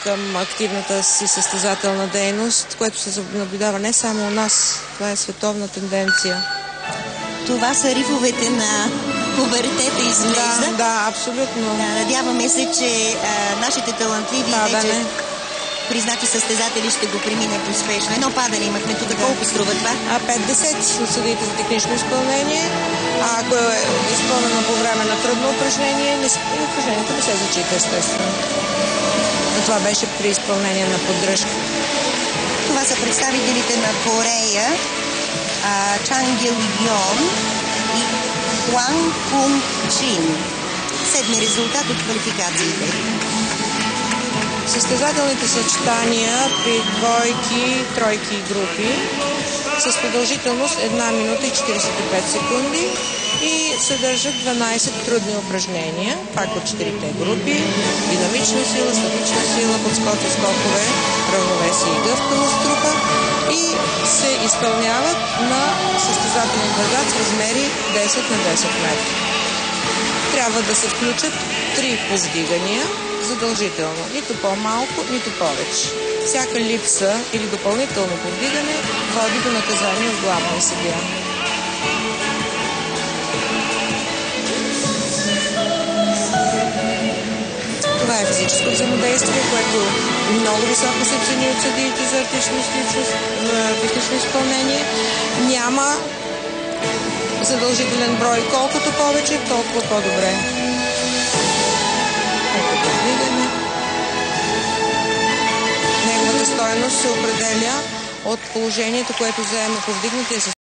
към активната си състезателна дейност, което се наблюдава не само у нас. Това е световна тенденция. Това са рифовете на пубертета, изглежда. Да, абсолютно. Надяваме се, че нашите талантливи вече признати състезатели ще го преминат успешно. Едно падане имахме тук. Колко струва това? 50 от съдиите за технично изпълнение. Ако е изпълнено по време на трудно упражнение, упражнението не се зачита, естествено. Но това беше при изпълнение на поддръжка. Това са представителите на Корея, Чан Гил Йон и Хуан Кун Чин. Седми резултат от квалификациите. Състезателните съчетания при двойки, тройки и групи с продължителност 1 минута и 45 секунди и съдържат 12 трудни упражнения, пак от 4-те групи: динамична сила, статична сила, подскоки, скокове, равновесие и гъвкавост трупа, и се изпълняват на състезателен квадрат с размери 10 на 10 метра. Трябва да се включат 3 повдигания задължително. Нито по-малко, нито повече. Всяка липса или допълнително повдигане води до наказание от главния съдия. Това е физическо взаимодействие, което много високо се цени от съдиите за артистично изпълнение. Няма задължителен брой. Колкото повече, толкова по-добре. Неговата стойност се определя от положението, което заема повдигнатия с